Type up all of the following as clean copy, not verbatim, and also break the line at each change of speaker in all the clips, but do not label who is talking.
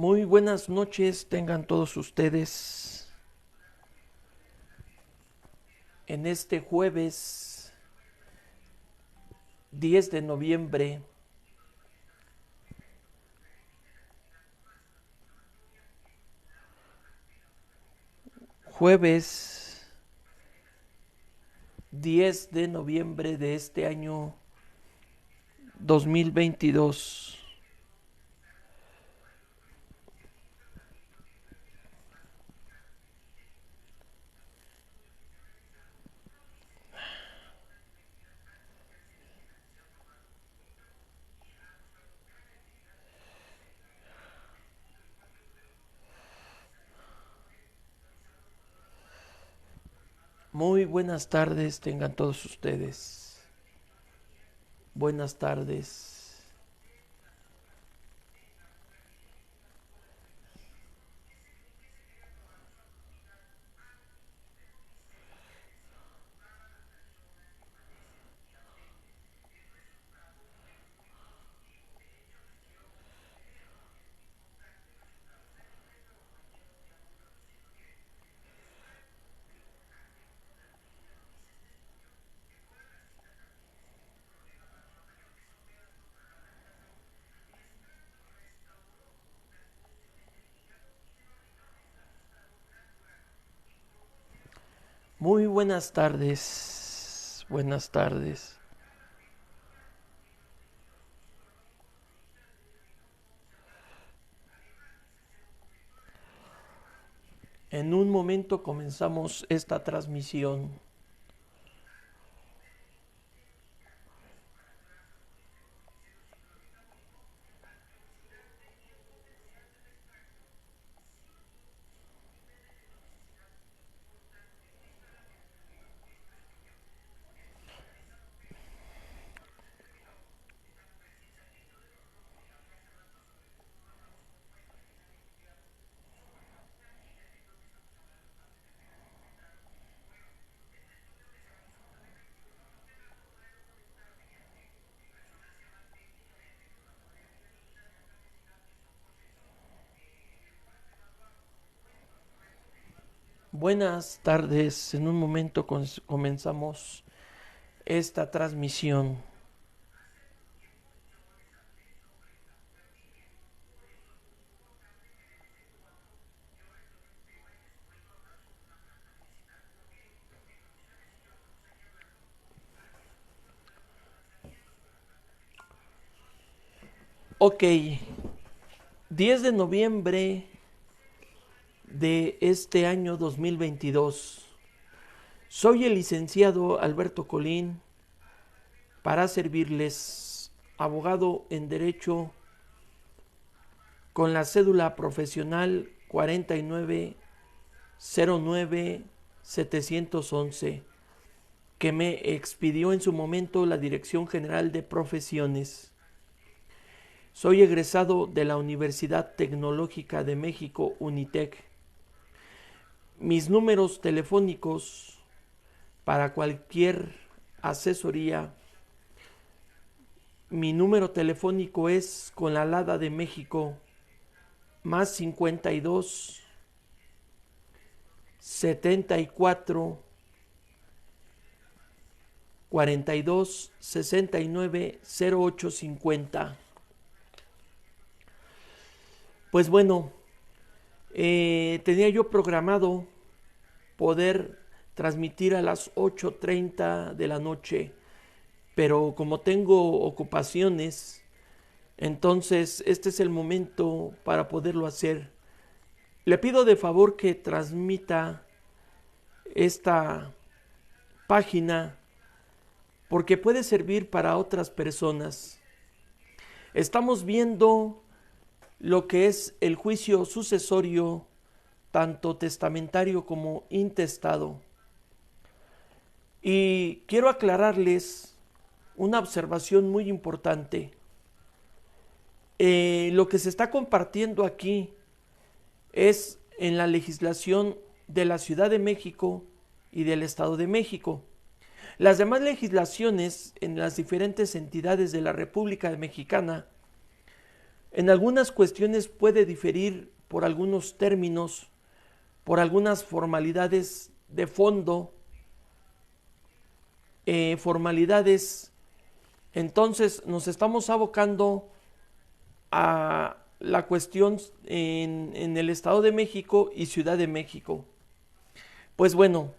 Muy buenas noches tengan todos ustedes en este jueves 10 de noviembre. Jueves 10 de noviembre de este año 2022. Muy buenas tardes tengan todos ustedes. Buenas tardes. Muy buenas tardes. Buenas tardes. En un momento comenzamos esta transmisión. Buenas tardes. En un momento comenzamos esta transmisión. Ok, 10 de noviembre de este año 2022. Soy el licenciado Alberto Colín para servirles, abogado en Derecho con la cédula profesional 4909-711, que me expidió en su momento la Dirección General de Profesiones. Soy egresado de la Universidad Tecnológica de México, UNITEC. Mis números telefónicos para cualquier asesoría. Mi número telefónico es con la Lada de México más 52 74 42 69 08 50. Pues bueno, tenía yo programado poder transmitir a las 8:30 de la noche, pero como tengo ocupaciones, entonces este es el momento para poderlo hacer. Le pido de favor que transmita esta página porque puede servir para otras personas. Estamos viendo lo que es el juicio sucesorio, tanto testamentario como intestado. Y quiero aclararles una observación muy importante. Lo que se está compartiendo aquí es en la legislación de la Ciudad de México y del Estado de México. Las demás legislaciones en las diferentes entidades de la República Mexicana En algunas cuestiones puede diferir por algunos términos, por algunas formalidades de fondo, formalidades. Entonces nos estamos abocando a la cuestión en el Estado de México y Ciudad de México. Pues bueno,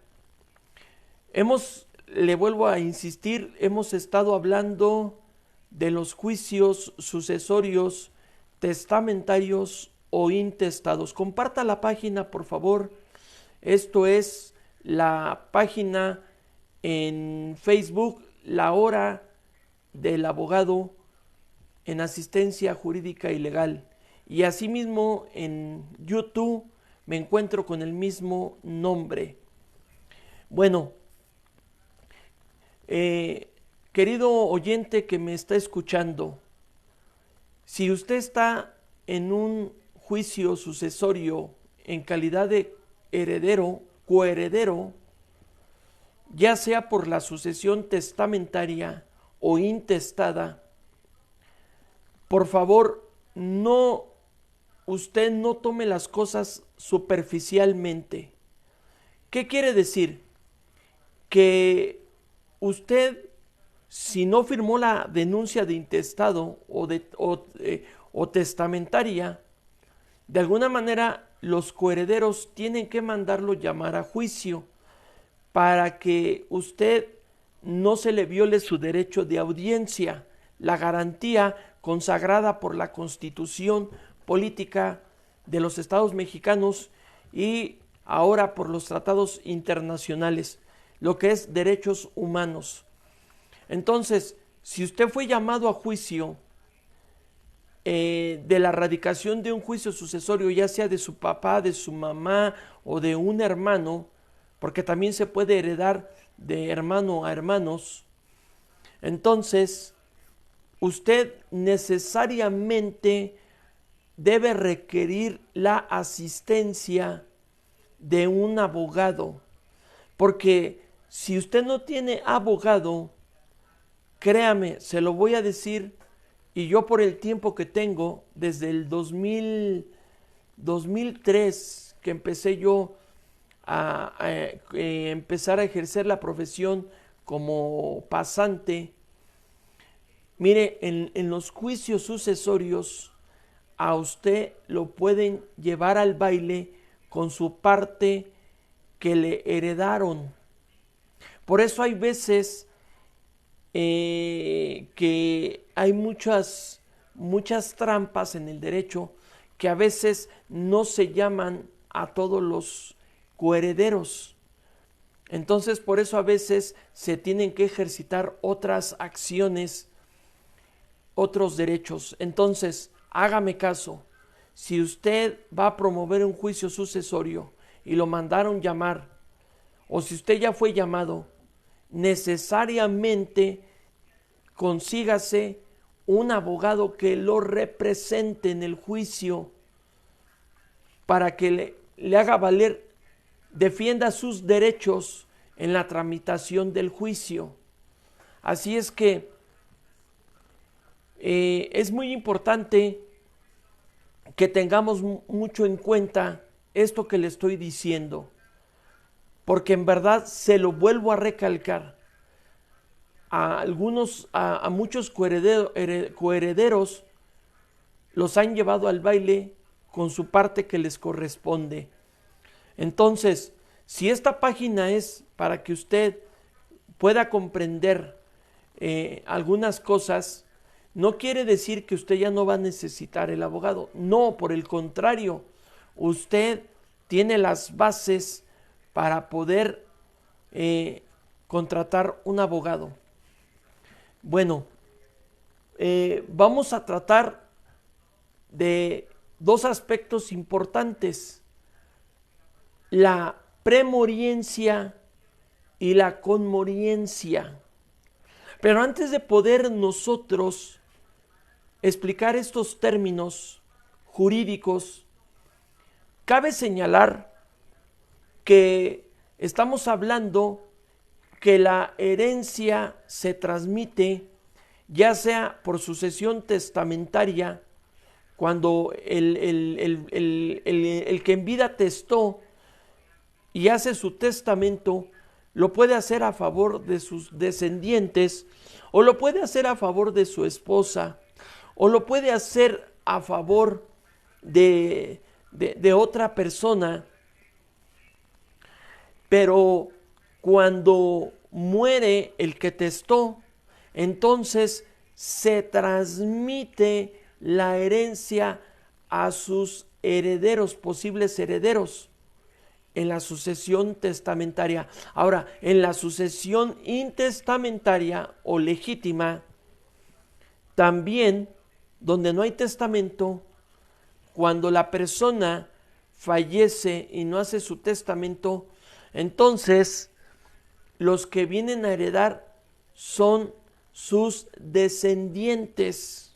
le vuelvo a insistir, hemos estado hablando de los juicios sucesorios, testamentarios o intestados. Comparta la página, por favor. Esto es la página en Facebook, La Hora del Abogado en Asistencia Jurídica y Legal. Y asimismo en YouTube me encuentro con el mismo nombre. Bueno, querido oyente que me está escuchando, si usted está en un juicio sucesorio en calidad de heredero, coheredero, ya sea por la sucesión testamentaria o intestada, por favor, usted no tome las cosas superficialmente. ¿Qué quiere decir? Que usted, si no firmó la denuncia de intestado o testamentaria, de alguna manera los coherederos tienen que mandarlo llamar a juicio para que usted no se le viole su derecho de audiencia, la garantía consagrada por la Constitución Política de los Estados Mexicanos y ahora por los tratados internacionales, lo que es derechos humanos. Entonces, si usted fue llamado a juicio de la radicación de un juicio sucesorio, ya sea de su papá, de su mamá o de un hermano, porque también se puede heredar de hermano a hermanos, entonces usted necesariamente debe requerir la asistencia de un abogado, porque si usted no tiene abogado, créame, se lo voy a decir, y yo por el tiempo que tengo, desde el 2003, que empecé yo a empezar a ejercer la profesión como pasante, mire, en los juicios sucesorios a usted lo pueden llevar al baile con su parte que le heredaron. Por eso hay veces que hay muchas trampas en el derecho que a veces no se llaman a todos los coherederos. Entonces, por eso a veces se tienen que ejercitar otras acciones, otros derechos. Entonces, hágame caso. Si usted va a promover un juicio sucesorio y lo mandaron llamar, o si usted ya fue llamado, necesariamente consígase un abogado que lo represente en el juicio para que le haga valer, defienda sus derechos en la tramitación del juicio. Así es que es muy importante que tengamos mucho en cuenta esto que le estoy diciendo, porque en verdad se lo vuelvo a recalcar. A muchos coherederos los han llevado al baile con su parte que les corresponde. Entonces, si esta página es para que usted pueda comprender algunas cosas, no quiere decir que usted ya no va a necesitar el abogado. No, por el contrario, usted tiene las bases para poder contratar un abogado. Bueno, vamos a tratar de dos aspectos importantes: la premoriencia y la conmoriencia. Pero antes de poder nosotros explicar estos términos jurídicos, cabe señalar que estamos hablando que la herencia se transmite ya sea por sucesión testamentaria cuando el que en vida testó y hace su testamento, lo puede hacer a favor de sus descendientes, o lo puede hacer a favor de su esposa, o lo puede hacer a favor de otra persona. Pero cuando muere el que testó, entonces se transmite la herencia a sus herederos, posibles herederos, en la sucesión testamentaria. Ahora, en la sucesión intestamentaria o legítima, también, donde no hay testamento, cuando la persona fallece y no hace su testamento, entonces los que vienen a heredar son sus descendientes.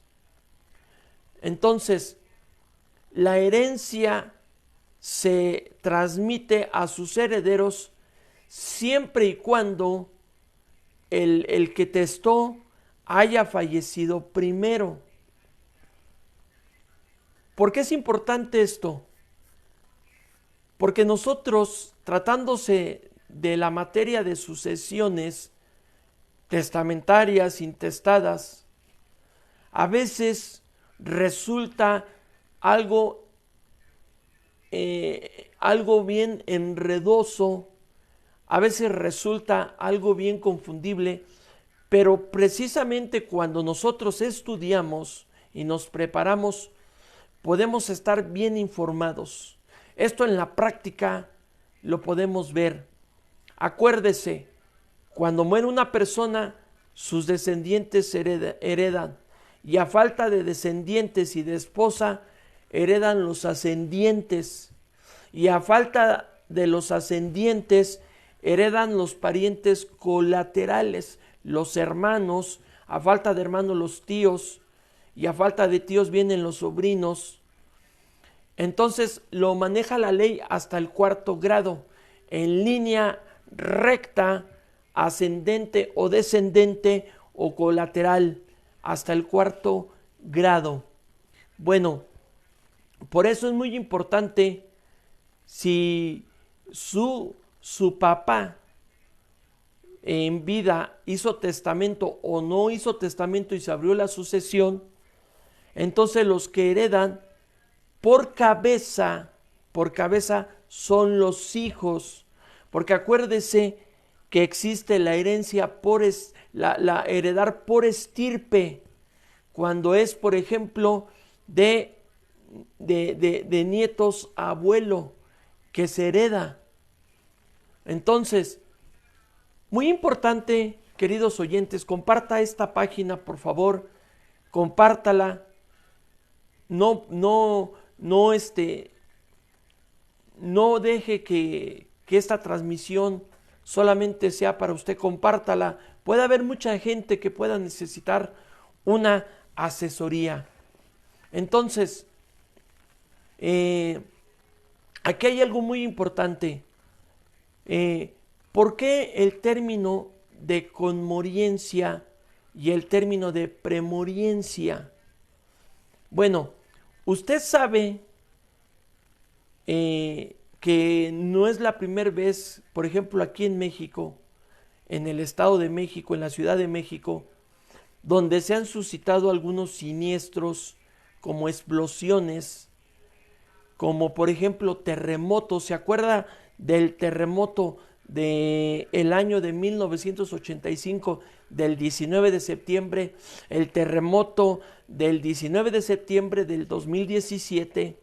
Entonces, la herencia se transmite a sus herederos siempre y cuando el que testó haya fallecido primero. ¿Por qué es importante esto? Porque nosotros, tratándose de la materia de sucesiones testamentarias, intestadas, a veces resulta algo bien enredoso, a veces resulta algo bien confundible, pero precisamente cuando nosotros estudiamos y nos preparamos, podemos estar bien informados. Esto en la práctica lo podemos ver. Acuérdese, cuando muere una persona, sus descendientes heredan, y a falta de descendientes y de esposa, heredan los ascendientes, y a falta de los ascendientes, heredan los parientes colaterales, los hermanos, a falta de hermanos los tíos, y a falta de tíos vienen los sobrinos. Entonces lo maneja la ley hasta el 4º grado, en línea recta, ascendente o descendente o colateral, hasta el 4º grado. Bueno, por eso es muy importante, si su papá en vida hizo testamento o no hizo testamento y se abrió la sucesión, entonces los que heredan por cabeza son los hijos, porque acuérdese que existe la herencia la heredar por estirpe, cuando es, por ejemplo, de nietos a abuelo, que se hereda. Entonces, muy importante, queridos oyentes, comparta esta página, por favor, compártala. No deje que esta transmisión solamente sea para usted, compártala. Puede haber mucha gente que pueda necesitar una asesoría. Entonces, aquí hay algo muy importante. ¿Por qué el término de conmoriencia y el término de premoriencia? Bueno, usted sabe que no es la primera vez, por ejemplo, aquí en México, en el Estado de México, en la Ciudad de México, donde se han suscitado algunos siniestros como explosiones, como por ejemplo terremotos. ¿Se acuerda del terremoto del año de 1985, del 19 de septiembre, el terremoto del 19 de septiembre del 2017?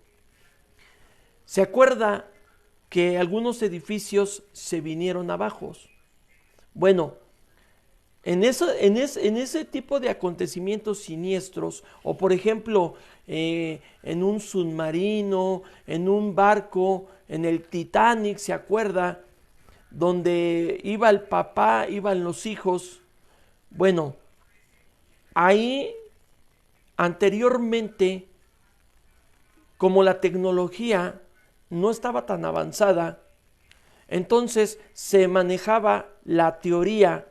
¿Se acuerda que algunos edificios se vinieron abajo? Bueno, en ese tipo de acontecimientos siniestros, o por ejemplo, en un submarino, en un barco, en el Titanic, ¿se acuerda? Donde iba el papá, iban los hijos. Bueno, ahí anteriormente, como la tecnología no estaba tan avanzada, entonces se manejaba la teoría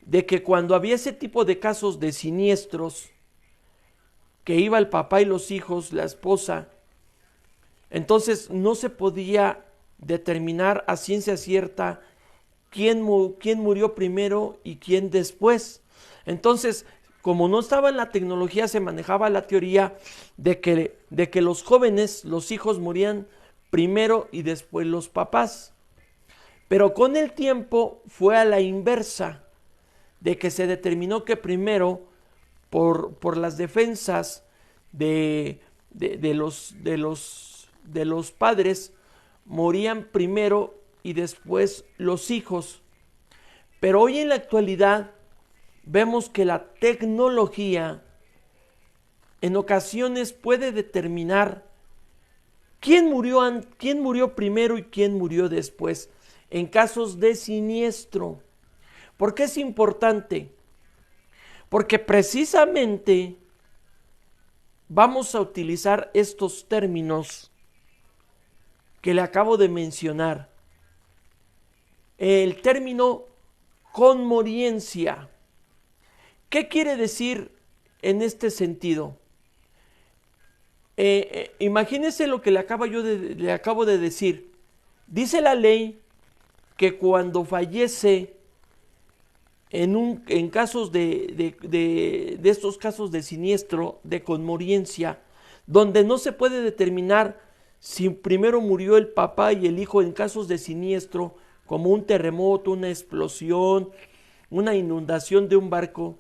de que cuando había ese tipo de casos de siniestros, que iba el papá y los hijos, la esposa, entonces no se podía determinar a ciencia cierta quién murió primero y quién después. Entonces, como no estaba en la tecnología, se manejaba la teoría de que los jóvenes, los hijos, morían primero y después los papás. Pero con el tiempo fue a la inversa, de que se determinó que primero, por las defensas de los padres, morían primero y después los hijos. Pero hoy en la actualidad vemos que la tecnología en ocasiones puede determinar quién murió primero y quién murió después en casos de siniestro. ¿Por qué es importante? Porque precisamente vamos a utilizar estos términos que le acabo de mencionar. El término conmoriencia. ¿Qué quiere decir en este sentido? Imagínese lo que le acabo de decir. Dice la ley que cuando fallece en casos de estos casos de siniestro, de conmoriencia, donde no se puede determinar si primero murió el papá y el hijo en casos de siniestro, como un terremoto, una explosión, una inundación de un barco,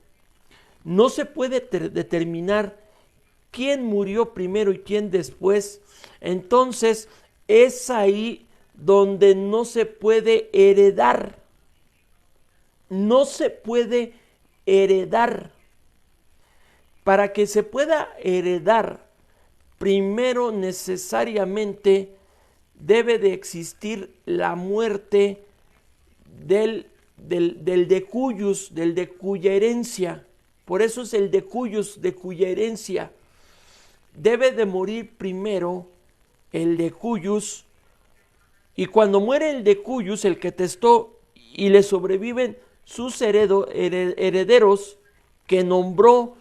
no se puede determinar quién murió primero y quién después. Entonces es ahí donde no se puede heredar. No se puede heredar. Para que se pueda heredar, primero necesariamente debe de existir la muerte del decuyus, del de cuya herencia. Por eso es el decuyus, de cuya herencia. Debe de morir primero el decuyus, y cuando muere el decuyus, el que testó, y le sobreviven sus herederos que nombró,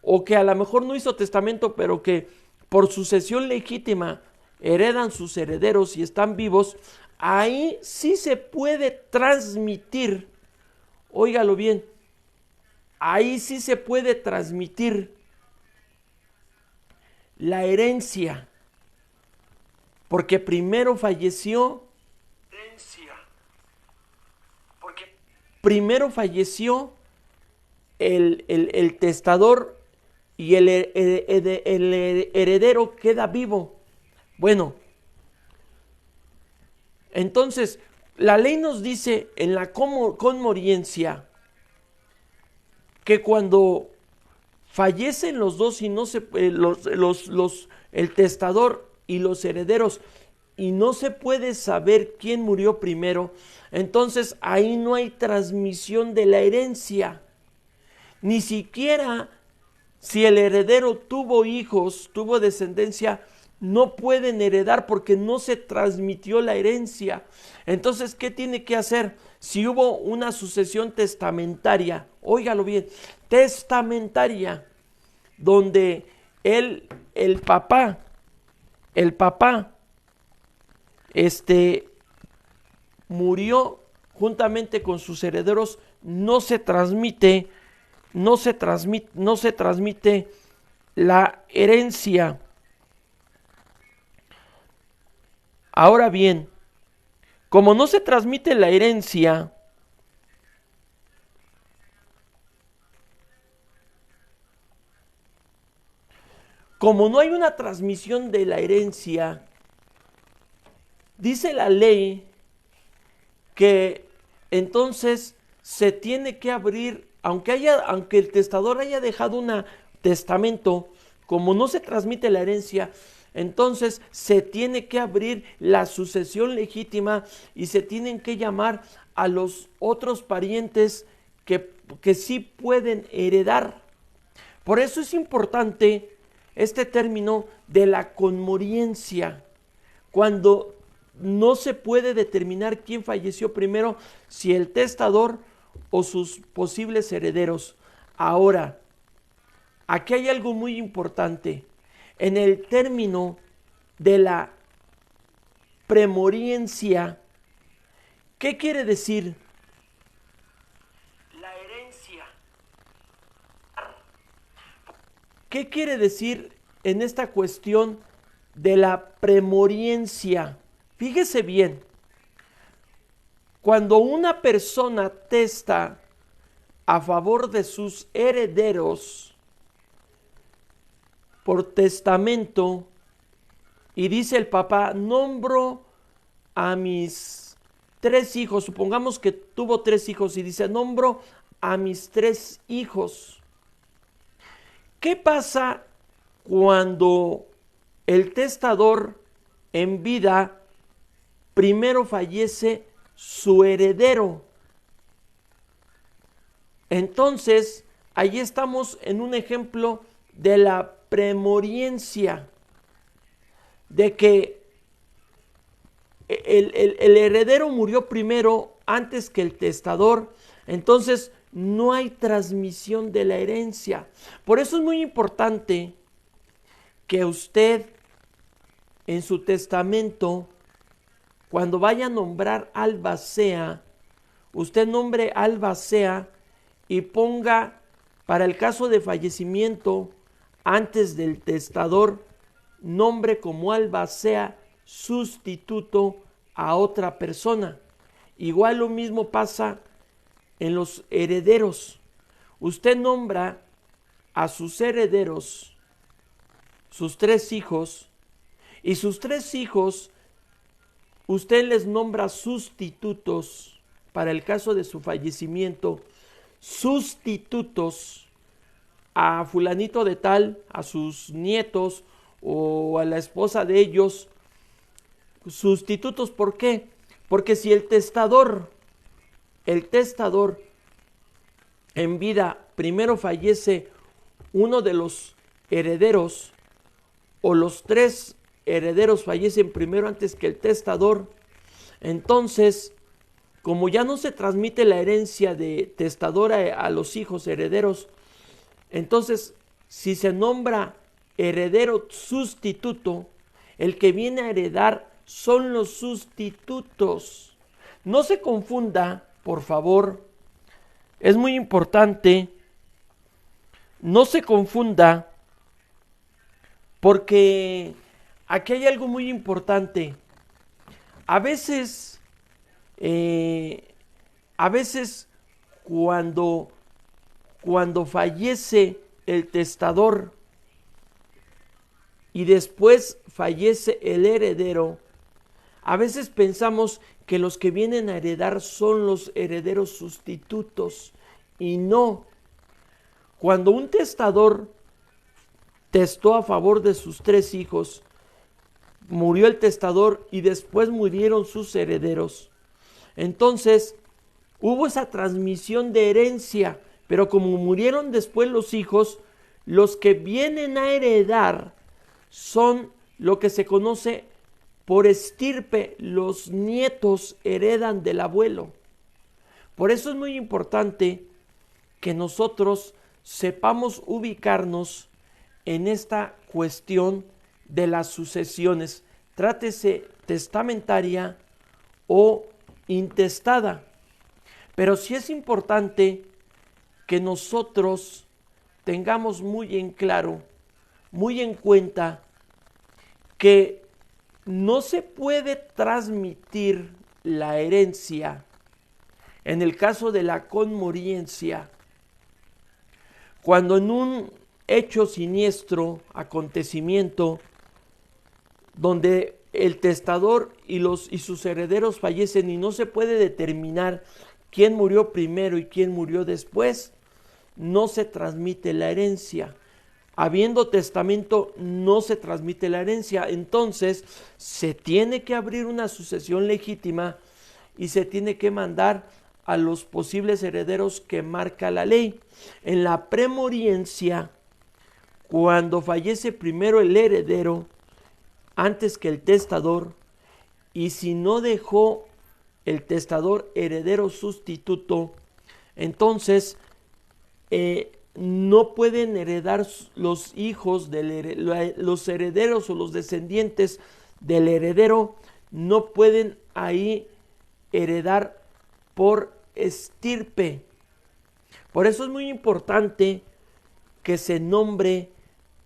o que a lo mejor no hizo testamento, pero que por sucesión legítima heredan sus herederos y están vivos, ahí sí se puede transmitir, óigalo bien, ahí sí se puede transmitir la herencia, porque primero falleció el testador, y el heredero queda vivo. Bueno, entonces la ley nos dice en la conmoriencia que cuando fallecen los dos y no se el testador y los herederos, y no se puede saber quién murió primero, entonces ahí no hay transmisión de la herencia. Ni siquiera si el heredero tuvo hijos, tuvo descendencia, no pueden heredar porque no se transmitió la herencia. Entonces, ¿qué tiene que hacer? Si hubo una sucesión testamentaria, óigalo bien, testamentaria, donde el papá, murió juntamente con sus herederos, no se transmite la herencia. Ahora bien, como no se transmite la herencia, como no hay una transmisión de la herencia, dice la ley que entonces se tiene que abrir, aunque el testador haya dejado un testamento, como no se transmite la herencia, entonces se tiene que abrir la sucesión legítima y se tienen que llamar a los otros parientes que sí pueden heredar. Por eso es importante este término de la conmoriencia, cuando no se puede determinar quién falleció primero, si el testador o sus posibles herederos. Ahora, aquí hay algo muy importante. En el término de la premoriencia, ¿qué quiere decir? La herencia. ¿Qué quiere decir en esta cuestión de la premoriencia? Fíjese bien, cuando una persona testa a favor de sus herederos por testamento y dice el papá, nombro a mis 3 hijos, supongamos que tuvo 3 hijos y dice, nombro a mis 3 hijos. ¿Qué pasa cuando el testador en vida primero fallece su heredero? Entonces, ahí estamos en un ejemplo de la premoriencia, de que el heredero murió primero antes que el testador, entonces no hay transmisión de la herencia. Por eso es muy importante que usted en su testamento, cuando vaya a nombrar albacea, usted nombre albacea y ponga para el caso de fallecimiento antes del testador, nombre como albacea sustituto a otra persona. Igual lo mismo pasa en los herederos. Usted nombra a sus herederos, sus 3 hijos, y sus 3 hijos usted les nombra sustitutos para el caso de su fallecimiento, sustitutos a fulanito de tal, a sus nietos o a la esposa de ellos. Sustitutos, ¿por qué? Porque si el testador en vida primero fallece uno de los herederos, o los 3 herederos fallecen primero antes que el testador, entonces, como ya no se transmite la herencia de testador a los hijos herederos, entonces, si se nombra heredero sustituto, el que viene a heredar son los sustitutos. No se confunda, por favor, es muy importante, no se confunda, porque aquí hay algo muy importante. A veces cuando fallece el testador y después fallece el heredero, a veces pensamos que los que vienen a heredar son los herederos sustitutos, y no. Cuando un testador testó a favor de sus 3 hijos, murió el testador y después murieron sus herederos, entonces hubo esa transmisión de herencia, pero como murieron después los hijos, los que vienen a heredar son lo que se conoce por estirpe, los nietos heredan del abuelo. Por eso es muy importante que nosotros sepamos ubicarnos en esta cuestión de las sucesiones, trátese testamentaria o intestada. Pero sí es importante que nosotros tengamos muy en claro, muy en cuenta, que no se puede transmitir la herencia en el caso de la conmoriencia, cuando en un hecho siniestro, acontecimiento, donde el testador y sus herederos fallecen y no se puede determinar quién murió primero y quién murió después, no se transmite la herencia. Habiendo testamento, no se transmite la herencia. Entonces, se tiene que abrir una sucesión legítima y se tiene que mandar a los posibles herederos que marca la ley. En la premoriencia, cuando fallece primero el heredero, antes que el testador, y si no dejó el testador heredero sustituto, entonces no pueden heredar los hijos, los herederos o los descendientes del heredero, no pueden ahí heredar por estirpe. Por eso es muy importante que se nombre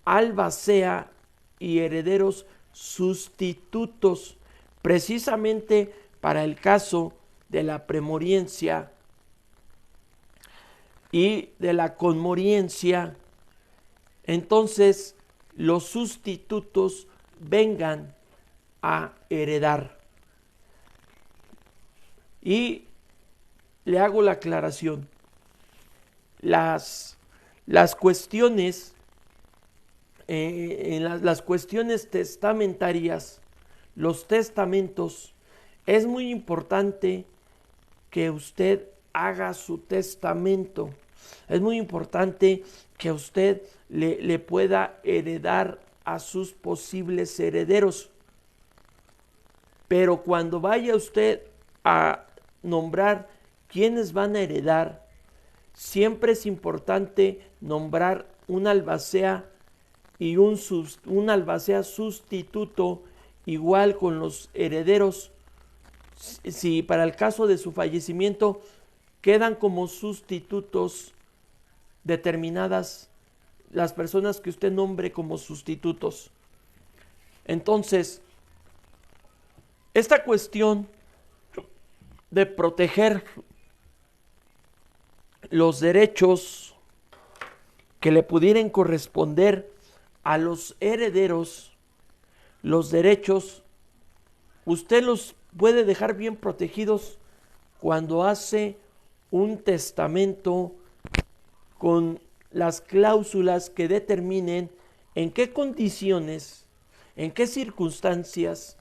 albacea y herederos sustitutos, precisamente para el caso de la premoriencia y de la conmoriencia. Entonces los sustitutos vengan a heredar. Y le hago la aclaración. Las cuestiones las cuestiones testamentarias, los testamentos, es muy importante que usted haga su testamento. Es muy importante que usted le pueda heredar a sus posibles herederos. Pero cuando vaya usted a nombrar quiénes van a heredar, siempre es importante nombrar un albacea y un albacea sustituto, igual con los herederos. Si para el caso de su fallecimiento quedan como sustitutos determinadas las personas que usted nombre como sustitutos. Entonces, esta cuestión de proteger los derechos que le pudieran corresponder a los herederos, los derechos, usted los puede dejar bien protegidos cuando hace un testamento con las cláusulas que determinen en qué condiciones, en qué circunstancias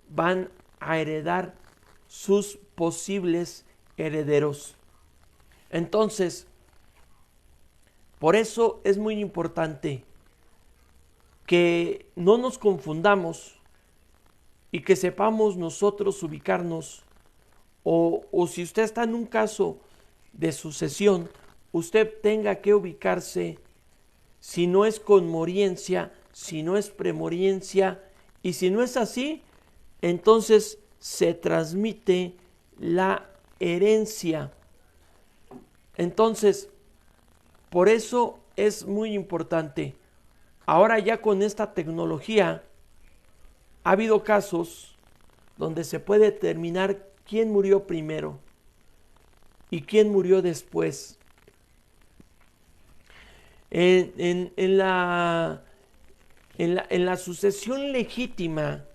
van a heredar sus posibles herederos. Entonces, por eso es muy importante que no nos confundamos y que sepamos nosotros ubicarnos, o si usted está en un caso de sucesión, usted tenga que ubicarse si no es conmoriencia, si no es premoriencia, y si no es así, entonces se transmite la herencia. Entonces, por eso es muy importante. Ahora ya con esta tecnología, ha habido casos donde se puede determinar quién murió primero y quién murió después. En la sucesión legítima,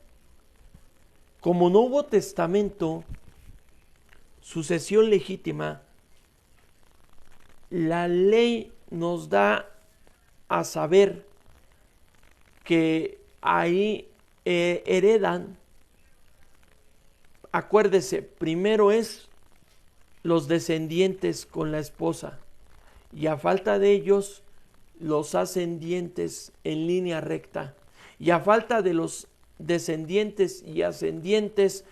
como no hubo testamento, sucesión legítima, la ley nos da a saber que ahí heredan, acuérdese, primero es los descendientes con la esposa, y a falta de ellos, los ascendientes en línea recta, y a falta de los descendientes y ascendientes,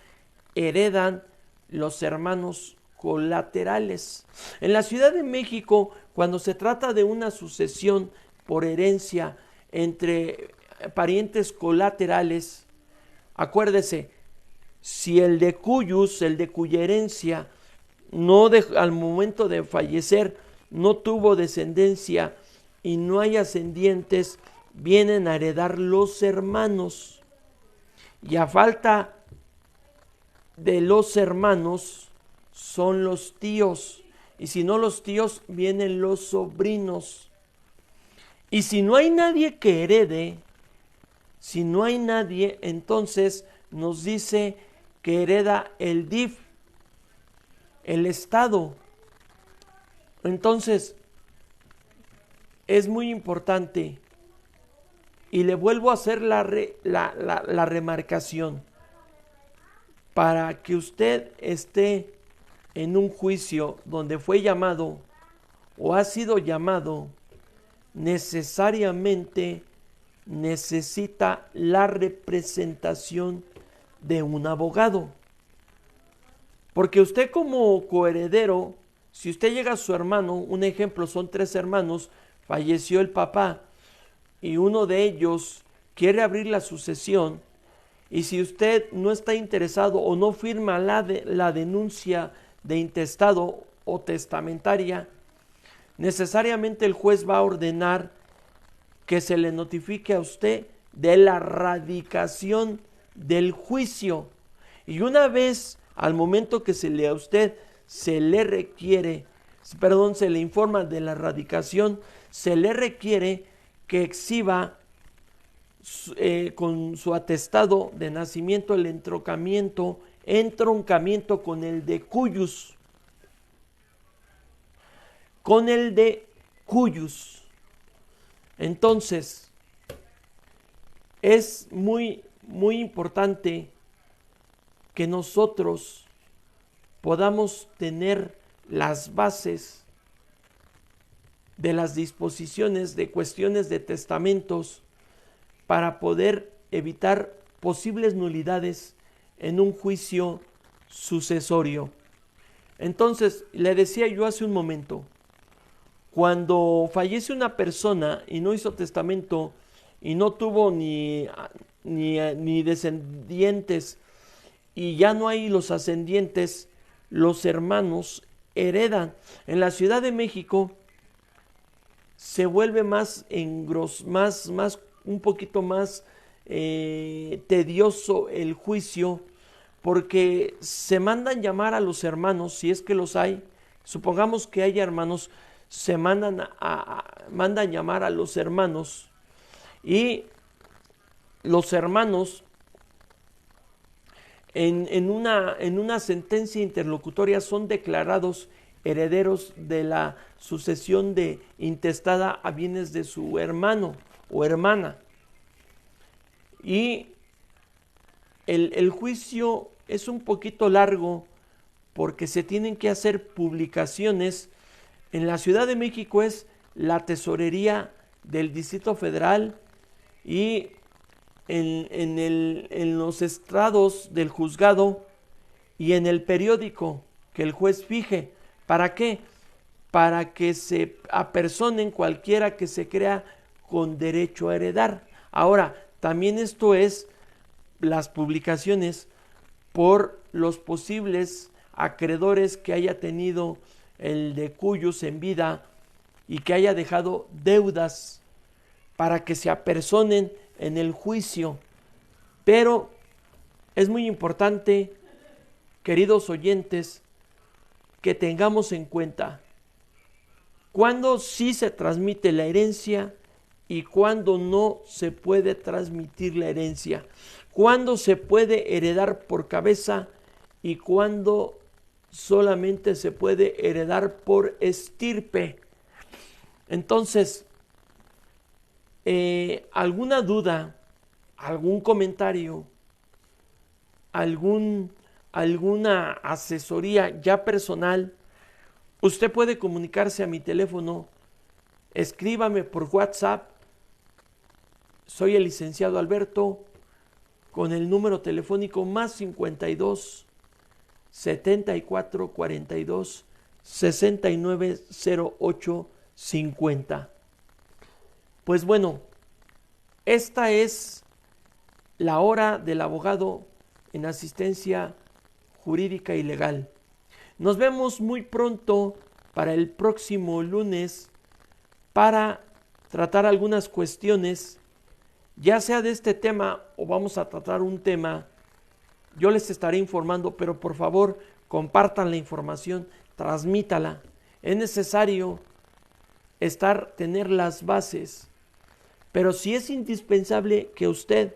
heredan los hermanos colaterales. En la Ciudad de México, cuando se trata de una sucesión por herencia entre parientes colaterales, acuérdese, si el de cuyus, el de cuya herencia, al momento de fallecer no tuvo descendencia y no hay ascendientes, vienen a heredar los hermanos, y a falta de los hermanos son los tíos, y si no los tíos, vienen los sobrinos. Y si no hay nadie que herede, si no hay nadie, entonces nos dice que hereda el DIF, el Estado. Entonces, es muy importante, y le vuelvo a hacer la remarcación, para que usted esté en un juicio donde fue llamado o ha sido llamado, necesariamente necesita la representación de un abogado. Porque usted como coheredero, si usted llega a su hermano, un ejemplo, son 3 hermanos, falleció el papá y uno de ellos quiere abrir la sucesión, y si usted no está interesado o no firma la denuncia de intestado o testamentaria, necesariamente el juez va a ordenar que se le notifique a usted de la radicación del juicio. Y una vez al momento que se le informa de la radicación, se le requiere que exhiba con su atestado de nacimiento el entroncamiento con el de cuyus. Con el de cuyus. Entonces, es muy, muy importante que nosotros podamos tener las bases de las disposiciones de cuestiones de testamentos para poder evitar posibles nulidades en un juicio sucesorio. Entonces, le decía yo hace un momento, cuando fallece una persona y no hizo testamento y no tuvo ni descendientes y ya no hay los ascendientes, los hermanos heredan. En la Ciudad de México se vuelve un poquito más tedioso el juicio, porque se mandan llamar a los hermanos, si es que los hay. Supongamos que haya hermanos, se mandan llamar a los hermanos, y los hermanos en una sentencia interlocutoria son declarados herederos de la sucesión de intestada a bienes de su hermano o hermana. Y el juicio es un poquito largo porque se tienen que hacer publicaciones. En la Ciudad de México es la Tesorería del Distrito Federal, y en los estrados del juzgado y en el periódico que el juez fije. ¿Para qué? Para que se apersonen cualquiera que se crea con derecho a heredar. Ahora, también esto es las publicaciones por los posibles acreedores que haya tenido el de cuyos en vida y que haya dejado deudas, para que se apersonen en el juicio. Pero es muy importante, queridos oyentes, que tengamos en cuenta cuándo sí se transmite la herencia y cuándo no se puede transmitir la herencia, cuándo se puede heredar por cabeza y cuándo solamente se puede heredar por estirpe. Entonces, alguna duda, algún comentario, alguna asesoría ya personal, usted puede comunicarse a mi teléfono. Escríbame por WhatsApp. Soy el licenciado Alberto, con el número telefónico más 52 74 42 69 08 50. Pues bueno, esta es la hora del abogado en asistencia jurídica y legal. Nos vemos muy pronto para el próximo lunes para tratar algunas cuestiones, ya sea de este tema o vamos a tratar un tema. Yo les estaré informando, pero por favor compartan la información, transmítala. Es necesario tener las bases. Pero sí es indispensable que usted,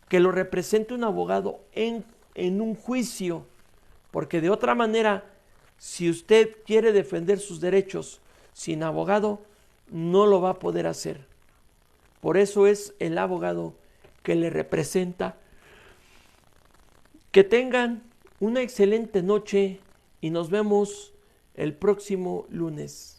que lo represente un abogado en un juicio, porque de otra manera, si usted quiere defender sus derechos sin abogado, no lo va a poder hacer. Por eso es el abogado que le representa. Que tengan una excelente noche y nos vemos el próximo lunes.